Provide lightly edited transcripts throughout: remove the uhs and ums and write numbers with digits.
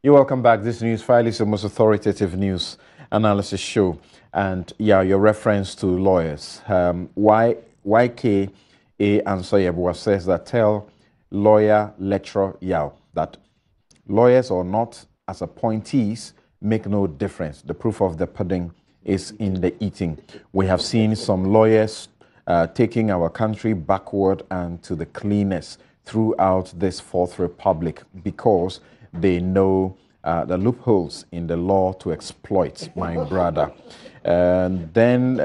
You're welcome back. This Newsfile is the most authoritative news analysis show. And yeah, your reference to lawyers. YKA Ansoyebua says that tell lawyer lecturer Yao that lawyers or not as appointees make no difference. The proof of the pudding is in the eating. We have seen some lawyers taking our country backward and to the cleanest throughout this Fourth Republic because they know the loopholes in the law to exploit, my brother. And then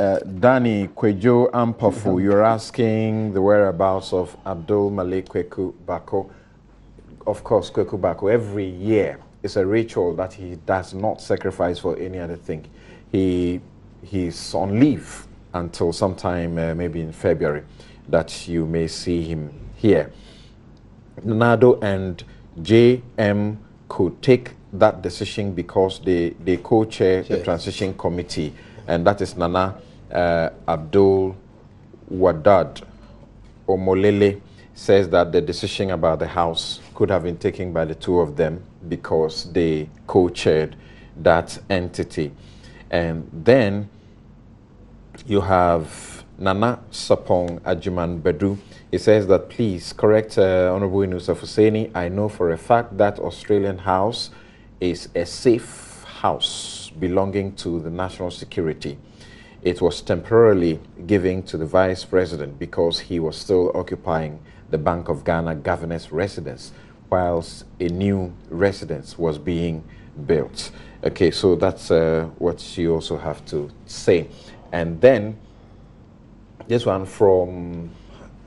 Danny Kwejo Ampafu, you're asking the whereabouts of Abdul Malik Kweku Bako. Of course, Kweku Bako, every year is a ritual that he does not sacrifice for any other thing. He's on leave until sometime maybe in February that you may see him here. Nado and JM could take that decision because they co-chair the transition committee, and that is Nana Abdul Wadad Omolele says that the decision about the house could have been taken by the two of them because they co-chaired that entity. And then you have Nana Sapong Ajuman Bedu. He says that please correct Honorable Inusa Fuseni. I know for a fact that Australian House is a safe house belonging to the national security. It was temporarily given to the Vice President because he was still occupying the Bank of Ghana governor's residence whilst a new residence was being built. Okay, so that's what you also have to say. And then this one from,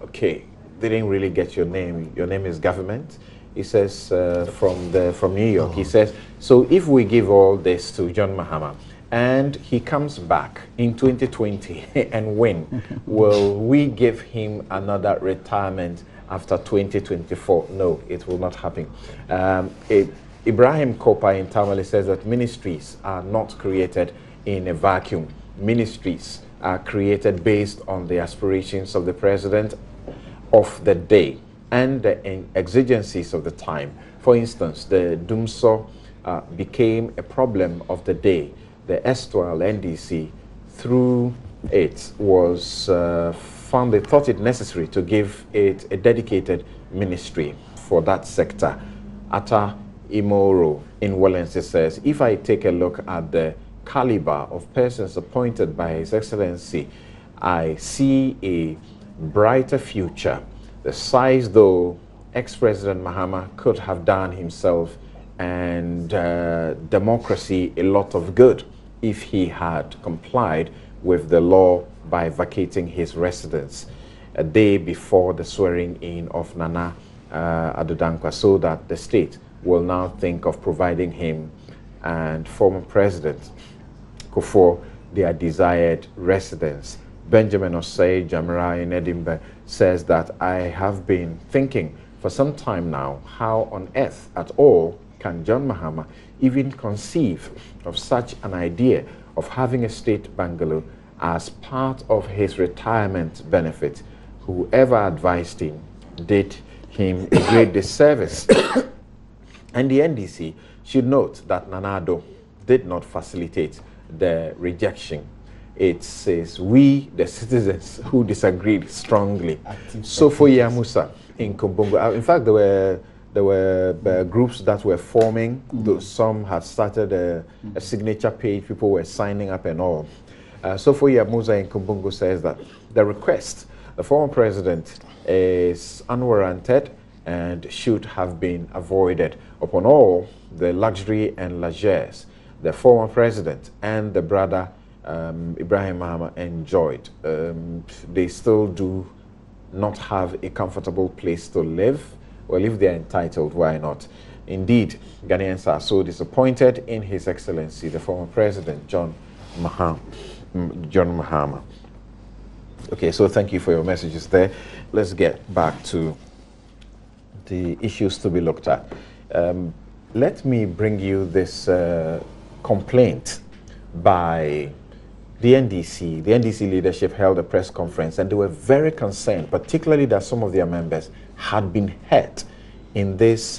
okay, didn't really get your name. Your name is Government. He says from New York. He says, so if we give all this to John Mahama and he comes back in 2020 and win, will we give him another retirement after 2024? No, it will not happen. Ibrahim Kopa in Tamale says that ministries are not created in a vacuum. Ministries are created based on the aspirations of the president of the day and the exigencies of the time. For instance, the Dumso became a problem of the day. The erstwhile NDC, through it, was thought it necessary to give it a dedicated ministry for that sector. Ata Imoro in Walensee says, if I take a look at the caliber of persons appointed by His Excellency, I see a brighter future. The size, though, ex-President Mahama could have done himself and democracy a lot of good if he had complied with the law by vacating his residence a day before the swearing in of Nana Adodankwa, so that the state will now think of providing him and former President Kufuor their desired residence. Benjamin Osei Jamira in Edinburgh says that I have been thinking for some time now, how on earth at all can John Mahama even conceive of such an idea of having a state bungalow as part of his retirement benefit? Whoever advised him did him a great disservice. And the NDC should note that Nanado did not facilitate the rejection. It says we, the citizens, who disagreed strongly. Sofoya Musa in Kumbungu. In fact, there were groups that were forming. Some had started a signature page. People were signing up and all. Sofoya Musa in Kumbungu says that the request, the former president, is unwarranted and should have been avoided. Upon all the luxury and largesse the former president and the brother Ibrahim Mahama enjoyed, they still do not have a comfortable place to live. Well, if they are entitled, why not? Indeed, Ghanaians are so disappointed in His Excellency, the former president, John Mahama. Okay, so thank you for your messages there. Let's get back to the issues to be looked at. Let me bring you this complaint by the NDC. The NDC leadership held a press conference and they were very concerned, particularly that some of their members had been hurt in this,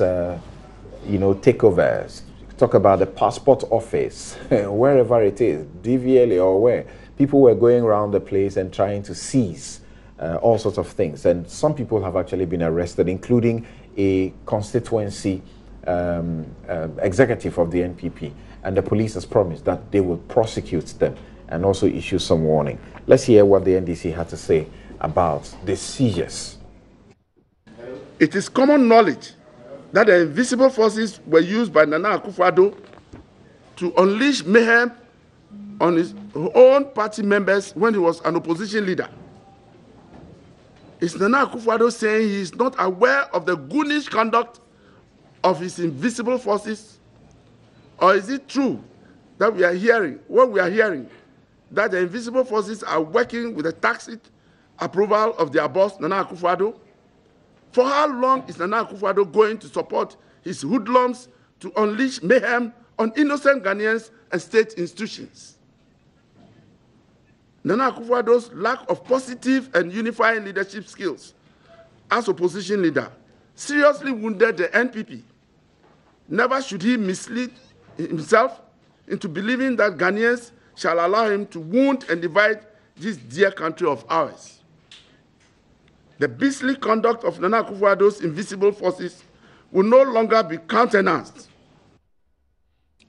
takeovers, talk about the passport office, wherever it is, DVLA or where, people were going around the place and trying to seize all sorts of things. And some people have actually been arrested, including a constituency executive of the NPP. And the police has promised that they will prosecute them and also issue some warning. Let's hear what the NDC had to say about the seizures. It is common knowledge that the invisible forces were used by Nana Akufo-Addo to unleash mayhem on his own party members when he was an opposition leader. Is Nana Akufo-Addo saying he is not aware of the ghoulish conduct of his invisible forces? Or is it true that we are hearing, that the invisible forces are working with the tacit approval of their boss, Nana Akufo-Addo? For how long is Nana Akufo-Addo going to support his hoodlums to unleash mayhem on innocent Ghanaians and state institutions? Nana Akufo-Addo's lack of positive and unifying leadership skills as opposition leader seriously wounded the NPP. Never should he mislead himself into believing that Ghanaians shall allow him to wound and divide this dear country of ours. The beastly conduct of Nana Akufo-Addo's invisible forces will no longer be countenanced.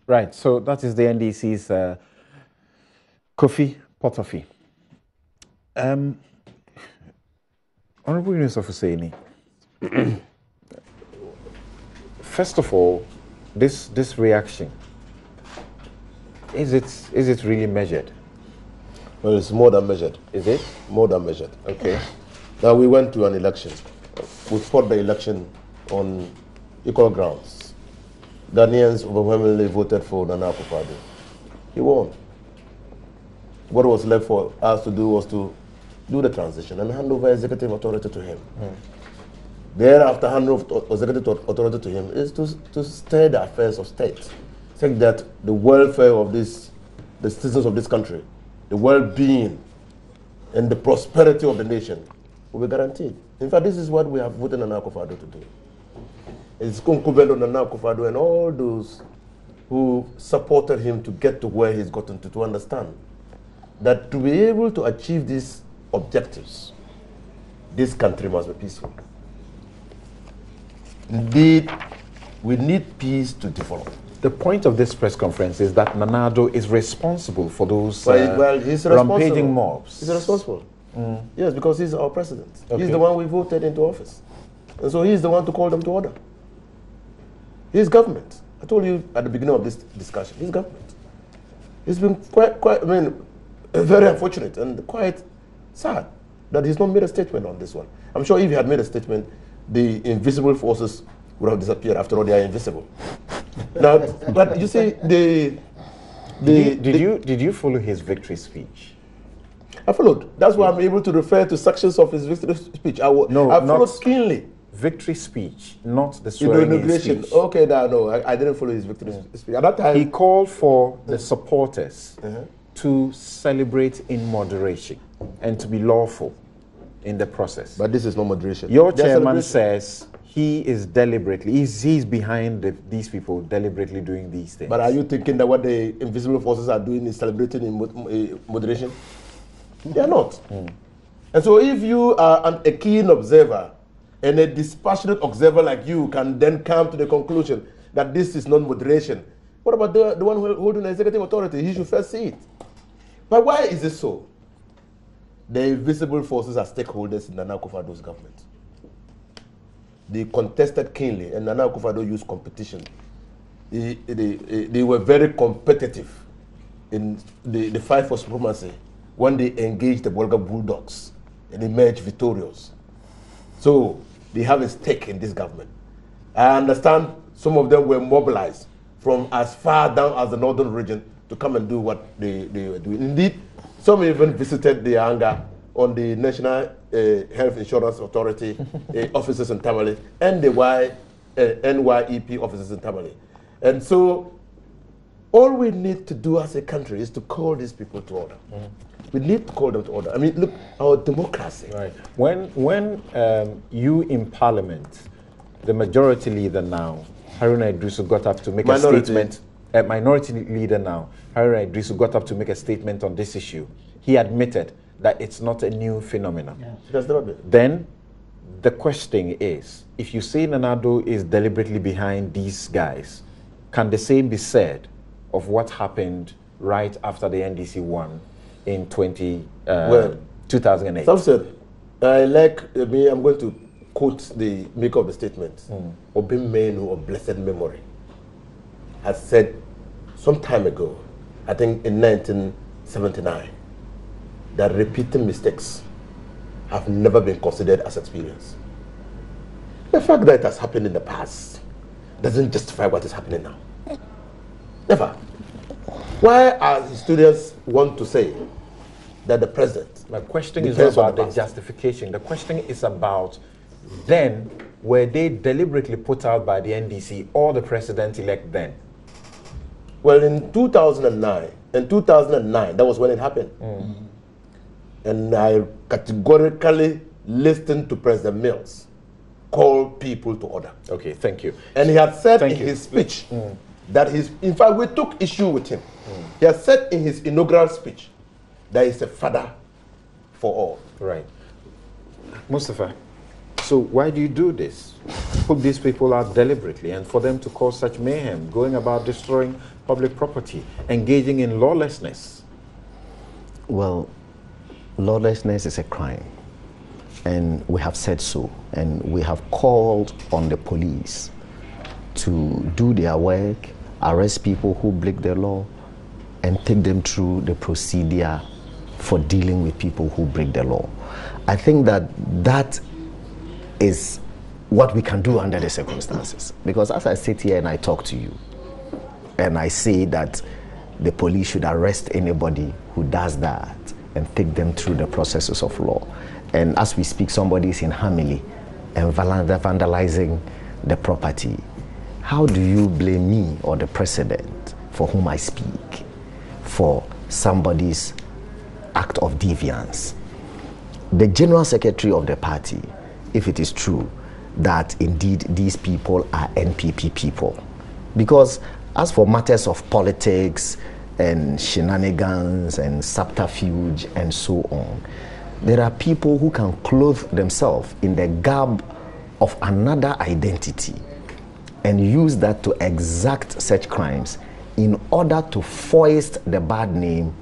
Right, so that is the NDC's Kofi Potofi. Honorable Minister Hussaini, first of all, this reaction, is it really measured? Well, it's more than measured. Is it? More than measured. Okay. Now, we went to an election. We fought the election on equal grounds. Ghanaians overwhelmingly voted for Nana Akufo-Addo. He won. What was left for us to do was to do the transition and hand over executive authority to him. Thereafter, hand over executive authority to him is to steer the affairs of state, so that the welfare of the citizens of this country, the well-being and the prosperity of the nation will be guaranteed. In fact, this is what we have voted Nana Akufo-Addo to do. It's incumbent on Nana Akufo-Addo and all those who supported him to get to where he's gotten to understand that to be able to achieve these objectives, this country must be peaceful. Indeed, we need peace to develop. The point of this press conference is that Nana Addo is responsible for those he's rampaging mobs. He's responsible. Yes, because he's our president. Okay. He's the one we voted into office. And so he's the one to call them to order. He's government. I told you at the beginning of this discussion, he's government. It's been quite, very unfortunate and quite sad that he's not made a statement on this one. I'm sure if he had made a statement, the invisible forces would have disappeared. After all, they are invisible. Now, but you see, did you follow his victory speech? I followed. That's why I'm able to refer to sections of his victory speech. I followed keenly. Victory speech, not the swearing-in speech. Okay, no, I didn't follow his victory speech. At that time, he called for the supporters to celebrate in moderation and to be lawful in the process. But this is not moderation. Your chairman says he is deliberately, he's behind these people deliberately doing these things. But are you thinking that what the invisible forces are doing is celebrating in moderation? They are not. And so if you are a keen observer and a dispassionate observer like you can then come to the conclusion that this is not moderation, what about the one holding the executive authority? He should first see it. But why is it so? The invisible forces are stakeholders in Nana Akufo-Addo's government. They contested keenly, and Nana Akufo-Addo used competition. They were very competitive in the fight for supremacy when they engaged the Bolga Bulldogs and emerged victorious. So they have a stake in this government. I understand some of them were mobilized from as far down as the northern region to come and do what they were doing. Indeed, some even visited the hangar on the National Health Insurance Authority offices in Tamale and the NYEP offices in Tamale. And so all we need to do as a country is to call these people to order. We need to call them to order. I mean, look, our democracy. Right. When you in Parliament, the majority leader now, Haruna Idrisu got up to make Minority. a statement. A minority leader now, Haruna Idrisu, got up to make a statement on this issue. He admitted that it's not a new phenomenon. Yeah. It has never been. Then the question is, if you say Nanado is deliberately behind these guys, can the same be said of what happened right after the NDC won in 2008? Some said, I'm going to quote the maker of the statement. Obim Menu of blessed memory has said some time ago, I think in 1979, that repeating mistakes have never been considered as experience. The fact that it has happened in the past doesn't justify what is happening now. Never. Why are historians want to say that the president? My question is not about the justification. The question is about then, were they deliberately put out by the NDC or the president-elect then? Well, in 2009, that was when it happened. And I categorically listened to President Mills call people to order. Okay, thank you. And he had said in his speech that in fact, we took issue with him. He had said in his inaugural speech that he's a father for all. Right. Mustafa, so why do you do this? Put these people out deliberately and for them to cause such mayhem, going about destroying public property, engaging in lawlessness? Well, lawlessness is a crime, and we have said so, and we have called on the police to do their work, arrest people who break the law, and take them through the procedure for dealing with people who break the law. I think that that is what we can do under the circumstances. Because as I sit here and I talk to you, and I say that the police should arrest anybody who does that and take them through the processes of law. And as we speak, somebody is in Hamili and vandalizing the property. How do you blame me or the president for whom I speak for somebody's act of deviance? The general secretary of the party, if it is true that indeed these people are NPP people, because as for matters of politics and shenanigans and subterfuge and so on, there are people who can clothe themselves in the garb of another identity and use that to exact such crimes in order to foist the bad name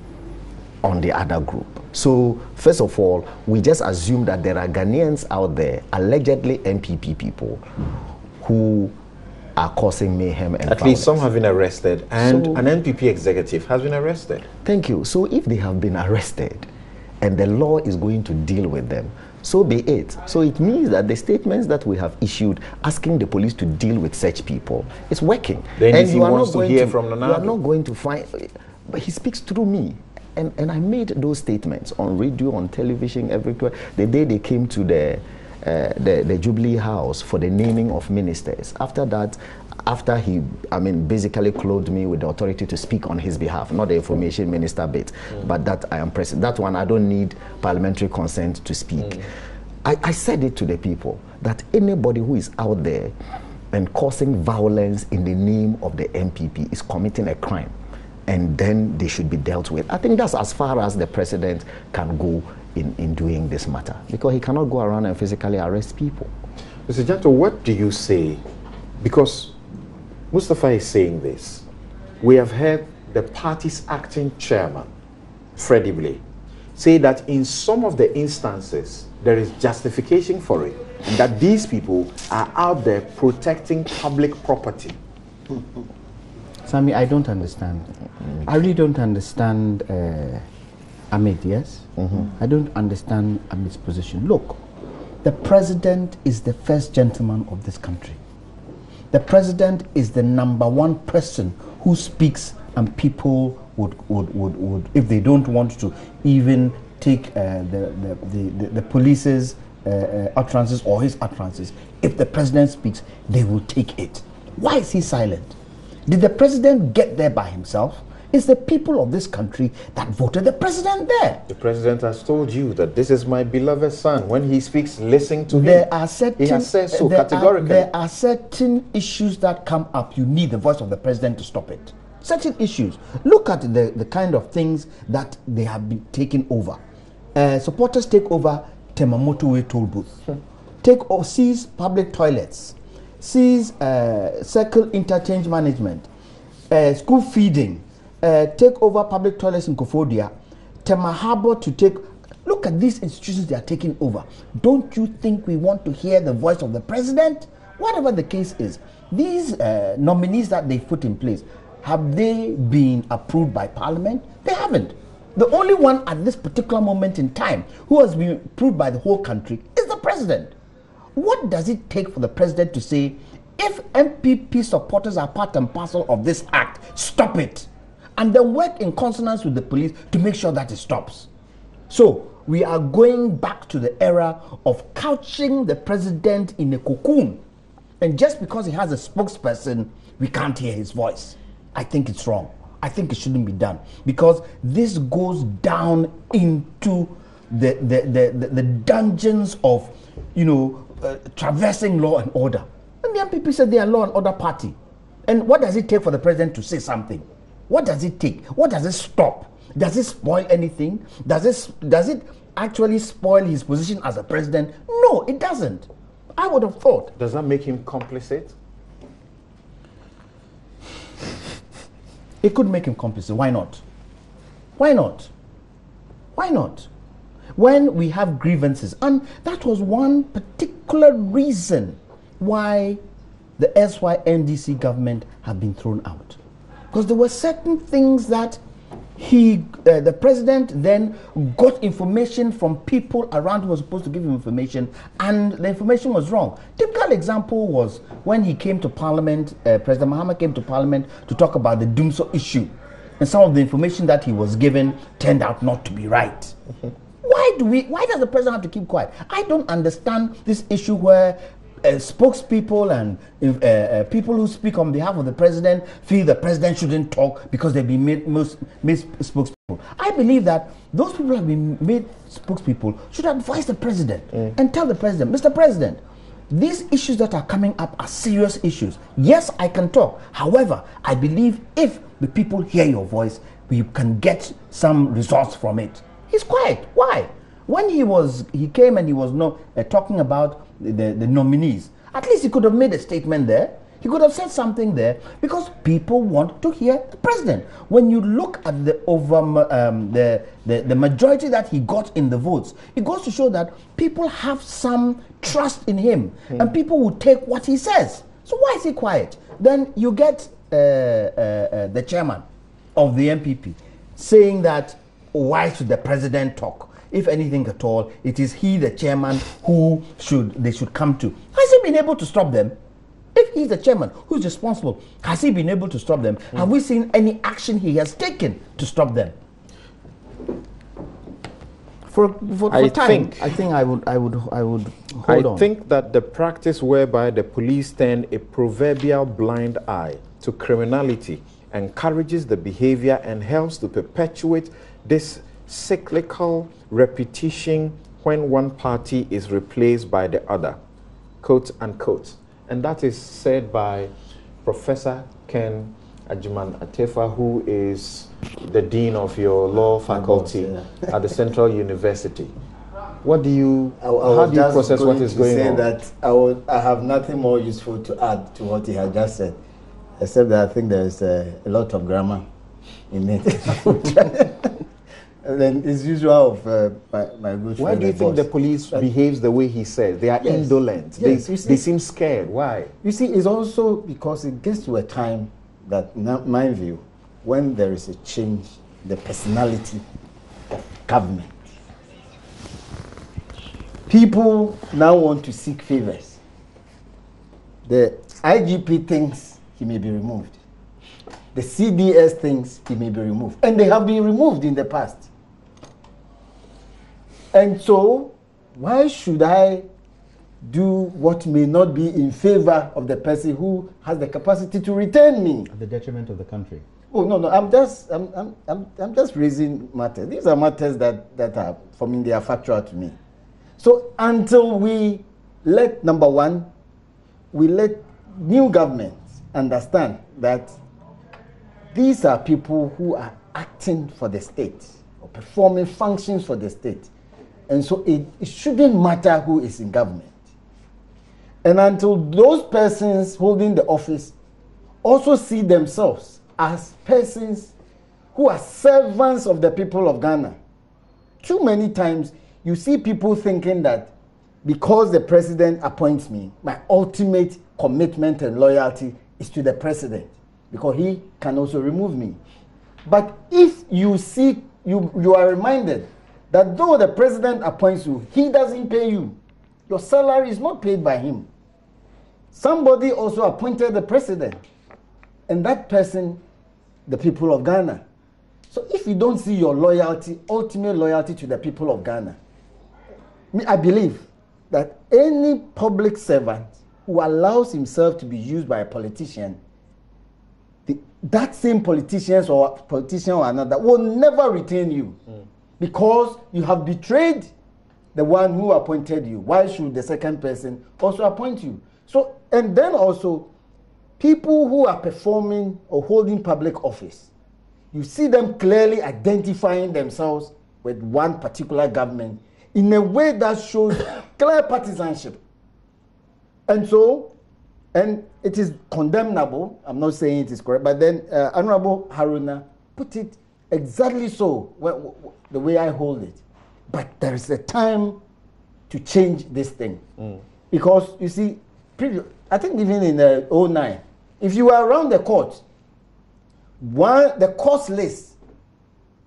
on the other group. So, first of all, we just assume that there are Ghanaians out there, allegedly NPP people, who are causing mayhem and At least some have been arrested, and so, an NPP executive has been arrested. Thank you. So if they have been arrested and the law is going to deal with them, so be it. So it means that the statements that we have issued asking the police to deal with such people is working. The NDC and you are wants not going to hear from Nanado. You are not going to find, but he speaks through me. And I made those statements on radio, on television, everywhere. The day they came to the Jubilee House for the naming of ministers. After that, after he, basically clothed me with the authority to speak on his behalf, not the information minister bit, but that I am president. That one, I don't need parliamentary consent to speak. I said it to the people, that anybody who is out there and causing violence in the name of the MPP is committing a crime, and then they should be dealt with. I think that's as far as the president can go in doing this matter, because he cannot go around and physically arrest people. Mr. Janto, what do you say? Because Mustafa is saying this. We have heard the party's acting chairman, Freddie Blay, say that in some of the instances, there is justification for it, and that these people are out there protecting public property. Sammy, I don't understand. I really don't understand Ahmed, yes? I don't understand Ahmed's position. Look, the president is the first gentleman of this country. The president is the #1 person who speaks, and people would if they don't want to even take the police's utterances or his utterances, if the president speaks, they will take it. Why is he silent? Did the president get there by himself? It's the people of this country that voted the president there. The president has told you that this is my beloved son. When he speaks, listen to him. There are certain, he has said so categorically. There are certain issues that come up. You need the voice of the president to stop it. Certain issues. Look at the kind of things that they have been taking over. Supporters take over Temamoto Way toll booth. Seize public toilets. Seize circle interchange management. School feeding. Take over public toilets in Kofodia. Tema Harbour to take. Look at these institutions they are taking over. Don't you think we want to hear the voice of the president? Whatever the case is, these nominees that they've put in place, have they been approved by Parliament? They haven't. The only one at this particular moment in time who has been approved by the whole country is the president. What does it take for the president to say, if MPP supporters are part and parcel of this act, stop it? And then work in consonance with the police to make sure that it stops. So we are going back to the era of couching the president in a cocoon. And just because he has a spokesperson, we can't hear his voice. I think it's wrong. I think it shouldn't be done. Because this goes down into the dungeons of, traversing law and order. And the MPP said they are law and order party. And what does it take for the president to say something? What does it take? What does it stop? Does it spoil anything? Does it actually spoil his position as a president? No, it doesn't. I would have thought. Does that make him complicit? It could make him complicit. Why not? Why not? Why not? When we have grievances, and that was one particular reason why the SYNDC government have been thrown out. Because there were certain things that the president then got information from people around who were supposed to give him information, and the information was wrong. Typical example was when he came to Parliament, President Mahama came to Parliament to talk about the Dumso issue, and some of the information that he was given turned out not to be right. Why does the president have to keep quiet? I don't understand this issue where spokespeople and people who speak on behalf of the president feel the president shouldn't talk because they've been made spokespeople. I believe that those people who have been made spokespeople should advise the president and tell the president, Mr. President, these issues that are coming up are serious issues. Yes, I can talk. However, I believe if the people hear your voice, we can get some results from it. He's quiet. Why? When he came and he was talking about the nominees, at least he could have made a statement there. He could have said something there because people want to hear the president. When you look at the majority that he got in the votes, it goes to show that people have some trust in him and people will take what he says. So why is he quiet? Then you get the chairman of the MPP saying that why should the president talk? If anything at all, it is he, the chairman, who they should come to. Has he been able to stop them? If he's the chairman, who's responsible, has he been able to stop them? Have we seen any action he has taken to stop them? For time, I think I would hold on. I think that the practice whereby the police turn a proverbial blind eye to criminality encourages the behavior and helps to perpetuate this cyclical repetition when one party is replaced by the other, quote unquote. And that is said by Professor Ken Ajiman Atefa, who is the dean of your law faculty at the Central University. What do you, how do you process what is going on? That I have nothing more useful to add to what he had just said, except that I think there's a lot of grammar in it. And then it's usual of my good friend. Why do you think the police behaves the way he says? They are indolent. Yes, they seem scared. Why? You see, it's also because it gets to a time that, in my view, when there is a change, the personality of government, people now want to seek favors. The IGP thinks he may be removed. The CDS thinks he may be removed. And they have been removed in the past. And so, why should I do what may not be in favor of the person who has the capacity to retain me? At the detriment of the country. Oh no, I'm just raising matters. These are matters that are, for me, they are factual to me. So until we let, number one, we let new governments understand that these are people who are acting for the state or performing functions for the state, and so it shouldn't matter who is in government. And until those persons holding the office also see themselves as persons who are servants of the people of Ghana. Too many times you see people thinking that because the president appoints me, my ultimate commitment and loyalty is to the president, because he can also remove me. But if you see, you are reminded that though the president appoints you, he doesn't pay you. Your salary is not paid by him. Somebody also appointed the president, and that person, the people of Ghana. So if you don't see your loyalty, ultimate loyalty to the people of Ghana, I believe that any public servant who allows himself to be used by a politician, that same politician or another will never retain you, because you have betrayed the one who appointed you. Why should the second person also appoint you? So, and then also, people who are performing or holding public office, you see them clearly identifying themselves with one particular government in a way that shows clear partisanship. And so, and it is condemnable, I'm not saying it is correct, but then Honorable Haruna put it exactly so, the way I hold it. But there is a time to change this thing. Because, you see, I think even in 2009, if you were around the court, the course list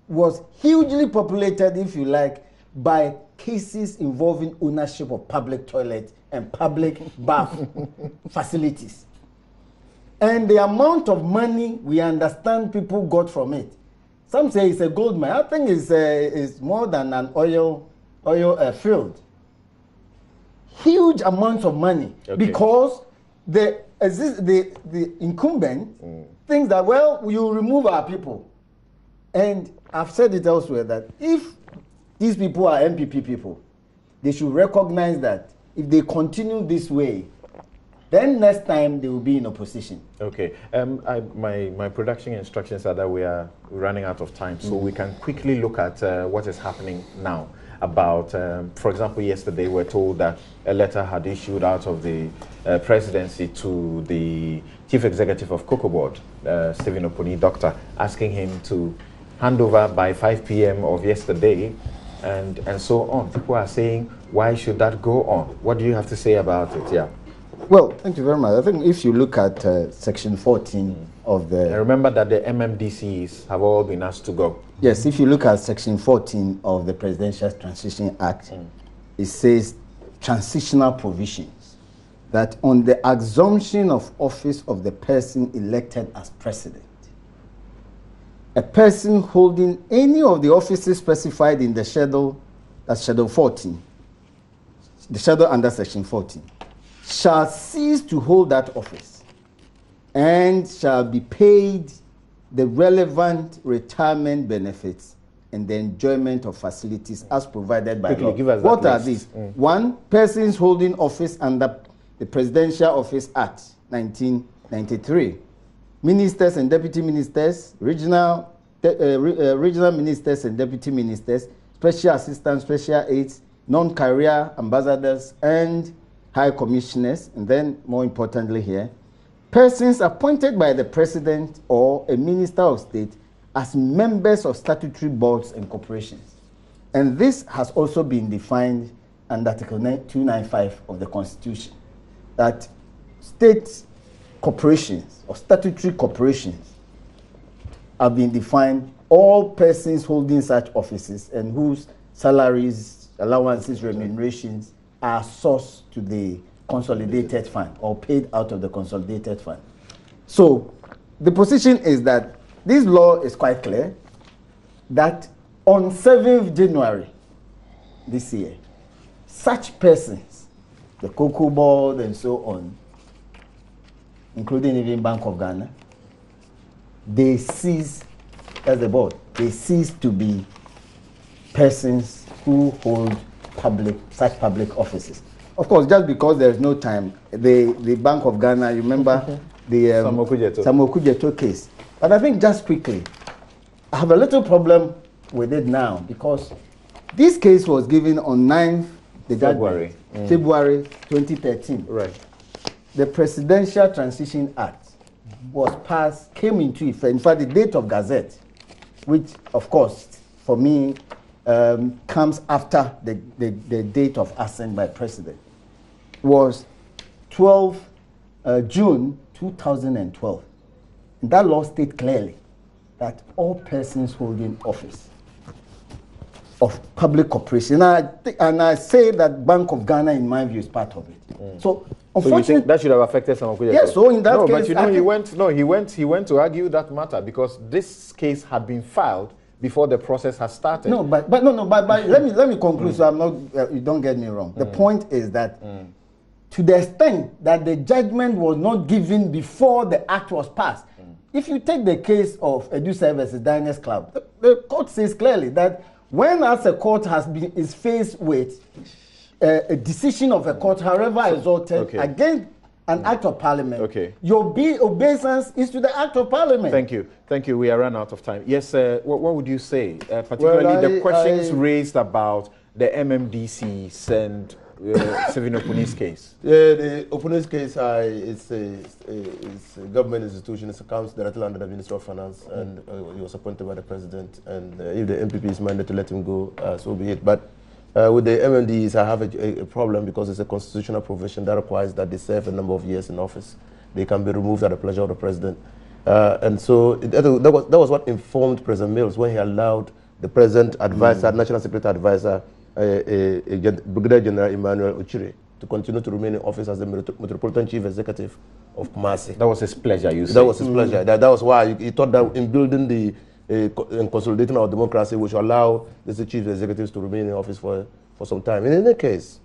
was hugely populated, if you like, by cases involving ownership of public toilets and public bath facilities. And the amount of money we understand people got from it, some say it's a gold mine. I think it's more than an oil field. Huge amounts of money, because the incumbent thinks that, well, you remove our people. And I've said it elsewhere that if these people are MPP people, they should recognize that if they continue this way, then next time they will be in opposition. Okay. My production instructions are that we are running out of time, so we can quickly look at what is happening now. About, for example, yesterday we're told that a letter had issued out of the presidency to the chief executive of Cocoa Board, Stephen Oponi, doctor, asking him to hand over by 5 p.m. of yesterday, and so on. People are saying, why should that go on? What do you have to say about it? Yeah. Well, thank you very much. I think if you look at section 14 of the... I remember that the MMDCs have all been asked to go. Yes, if you look at section 14 of the Presidential Transition Act, it says transitional provisions that on the assumption of office of the person elected as president, a person holding any of the offices specified in the schedule, that's schedule 14, the schedule under section 14, shall cease to hold that office and shall be paid the relevant retirement benefits and the enjoyment of facilities as provided by law. What are these? One, persons holding office under the Presidential Office Act 1993. Ministers and deputy ministers, regional ministers and deputy ministers, special assistants, special aides, non-career ambassadors, and high commissioners, and then more importantly here, persons appointed by the president or a minister of state as members of statutory boards and corporations. And this has also been defined under Article 295 of the Constitution, that state corporations or statutory corporations have been defined, all persons holding such offices and whose salaries, allowances, remunerations are sourced to the consolidated fund or paid out of the consolidated fund. So the position is that this law is quite clear that on 7th January this year, such persons, the Cocoa Board and so on, including even Bank of Ghana, they cease, as the board, they cease to be persons who hold such public offices. Of course, just because there is no time, the Bank of Ghana, you remember the Samuel Okudzeto case. But I think just quickly, I have a little problem with it now because this case was given on 9th February 2013. Right. The Presidential Transition Act was passed, came into effect. In fact, the date of Gazette, which of course for me comes after the date of assent by President, was 12 June 2012. And that law states clearly that all persons holding office of public corporation, and I say that Bank of Ghana, in my view, is part of it. So, unfortunately, you think that should have affected Samuel Okudzeto? Yes. So in that case, but you know, he went to argue that matter because this case had been filed before the process has started. No, but let me conclude. So I'm not. You don't get me wrong. The point is that, to the extent that the judgment was not given before the act was passed. If you take the case of Edusa versus Diners Club, the court says clearly that when as a court is faced with a decision of a court, however exalted, against an act of parliament, your obeisance is to the act of parliament. Thank you. We are run out of time. Yes, what would you say? Particularly the questions raised about the MMDCs and Savino Opuni's case. Yeah, the Opuni's case it's a government institution. It comes directly under the Minister of Finance, and he was appointed by the President. And if the MPP is minded to let him go, so be it. But with the MMDs, I have a problem because it's a constitutional provision that requires that they serve a number of years in office. They can be removed at the pleasure of the President. And so that was what informed President Mills when he allowed the President advisor, National Security Advisor, Brigadier General Emmanuel Uchire, to continue to remain in office as the Metropolitan Chief Executive of Kumasi. That was his pleasure, you said. That was his pleasure. That was why he thought that in building the and consolidating our democracy, we should allow the chief executives to remain in office for some time. In any case,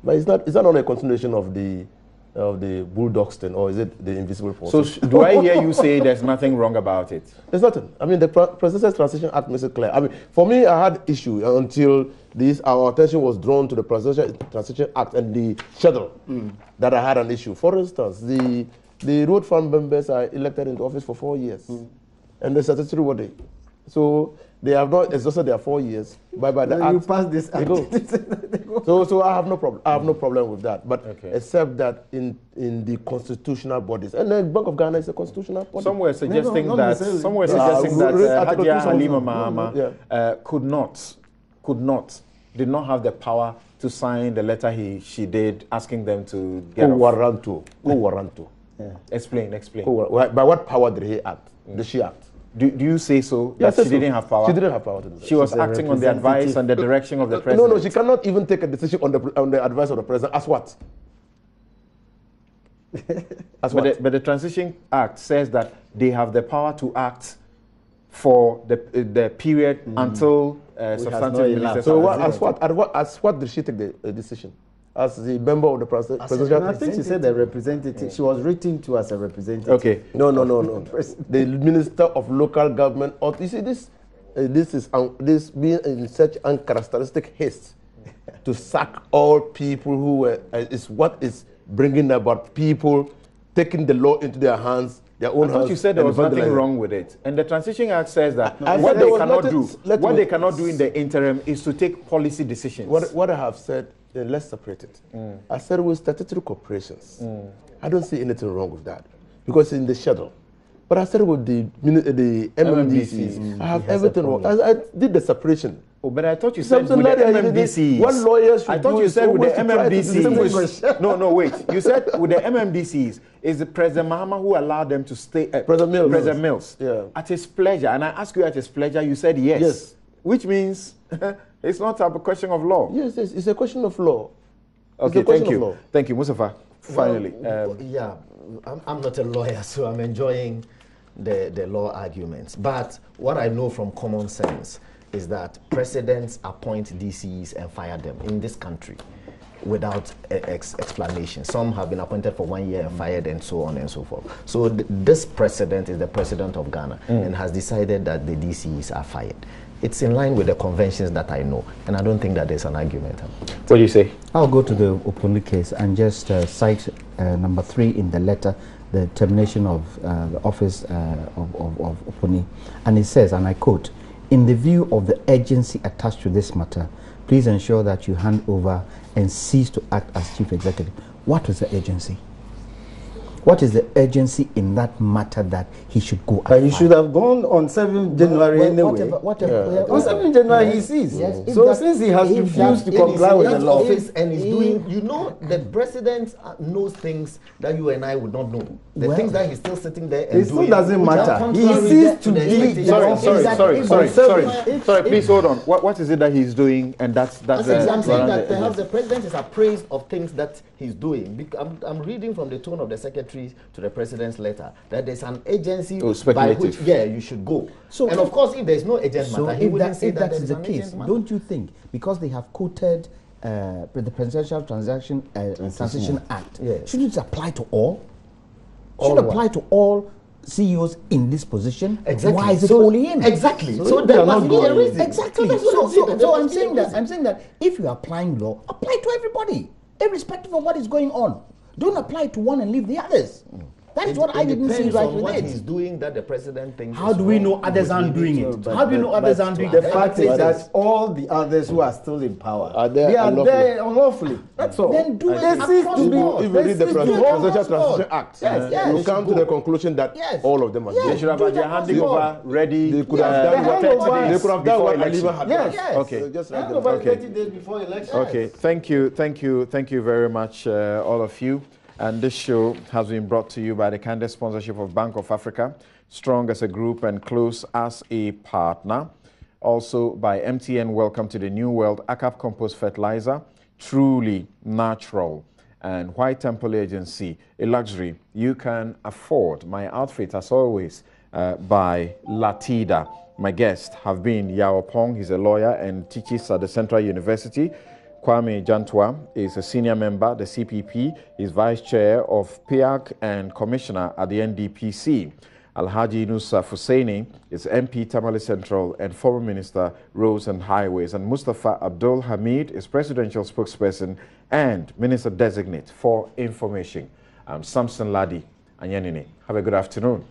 but is that not a continuation of the Bulldog thing, or is it the invisible force? So do I hear you say there's nothing wrong about it? There's nothing. I mean, the Presidential Transition Act makes it clear. I mean, for me, I had issue until our attention was drawn to the Presidential Transition Act and the schedule that I had an issue. For instance, the road fund members are elected into office for 4 years, and the statutory body. So they have not exhausted their 4 years. By the act, you pass this act. They go. So I have no problem. I have no problem with that. But except that in the constitutional bodies, and the Bank of Ghana is a constitutional body. Somewhere suggesting that Hajia Halima Mahama did not have the power to sign the letter she did, asking them to get off. Waranto. Explain. By what power did he act? Did she act? Do you say so? That she didn't have power? She didn't have power to do that. She was acting on the advice and the direction of the president. No, she cannot even take a decision on the advice of the president. As what? But the Transition Act says that they have the power to act for the period until substantive ministers. So as what did she take the decision? As the member of the presidential? I think she said the representative. She was written to as a representative. Okay. No. The Minister of Local Government. You see, this being in such uncharacteristic haste to sack all people who is what is bringing about people taking the law into their hands. Their own I thought you said there was nothing wrong with it. And the Transition Act says that what they cannot do in the interim is to take policy decisions. What I have said, let's separate it. I said with statutory corporations, I don't see anything wrong with that because in the schedule. But I said with the MMDCs, I have everything wrong. I did the separation. Oh, but I thought you said with the MMDCs. What lawyers should I thought you said with the MMDCs. No, wait. You said with the MMDCs, is the President Mahama who allowed them to stay at President Mills at his pleasure. And I asked you at his pleasure, you said yes. Yes. Which means it's not a question of law. Yes, it's a question of law. Okay, thank you. Thank you, Mustafa. Finally. I'm not a lawyer, so I'm enjoying the law arguments. But what I know from common sense is that presidents appoint DCs and fire them in this country. without explanation. Some have been appointed for 1 year and fired, and so on and so forth. So this president is the president of Ghana and has decided that the DCEs are fired. It's in line with the conventions that I know, and I don't think that there's an argument. What do you say? I'll go to the Opuni case and just cite number 3 in the letter, the termination of the office of Opuni. And it says, and I quote, "In the view of the urgency attached to this matter, please ensure that you hand over and cease to act as chief executive." What was the urgency? What is the urgency in that matter that he should go? But he should have gone on 7th January anyway. On 7th January he sees. Yes, so since he has refused to comply with the law, and he's doing, you know, the president knows things that you and I would not know. The things that he's still sitting there and it still doesn't matter. He ceased to be. Sorry, please hold on. What is it that he's doing? And that's I'm saying that perhaps the president is appraised of things that he's doing. I'm reading from the tone of the secretary to the president's letter that there's an agency by which you should go. So, and of course, if there's no agent matter, he wouldn't say that is the case. Don't you think because they have quoted the Presidential Transition Act, shouldn't it apply to all? Should apply to all CEOs in this position? Exactly. Why is it only him? Exactly. So there must be a reason. Exactly. So I'm saying that if you're applying law, apply to everybody, irrespective of what is going on. Don't apply to one and leave the others. That's what I didn't see right with it. He's doing that the president thinks. How do we know others aren't doing it? How do we know others aren't doing it? The fact is that all the others who are still in power, they are there unlawfully. That's all. Then do it. If you read the Presidential Transition Act, you come to the conclusion that all of them are. They should have had their handing over ready. They could have done what. They could have done what Aliva had done. Yes. Okay. Just hand over 30 days before election. Okay. Thank you very much, all of you. And this show has been brought to you by the candid sponsorship of Bank of Africa, strong as a group and close as a partner. Also by MTN, welcome to the New World ACAP Compost Fertilizer, truly natural. And White Temple Agency, a luxury you can afford. My outfit, as always, by Latida. My guests have been Yao Pong, he's a lawyer and teaches at the Central University. Kwame Jantwa is a senior member, the CPP, is vice chair of PIAC and commissioner at the NDPC. Alhaji Nusa Hussaini is MP Tamale Central and former minister Roads and Highways. And Mustafa Abdul Hamid is presidential spokesperson and minister designate for information. I'm Samson Ladi Anyanini. Have a good afternoon.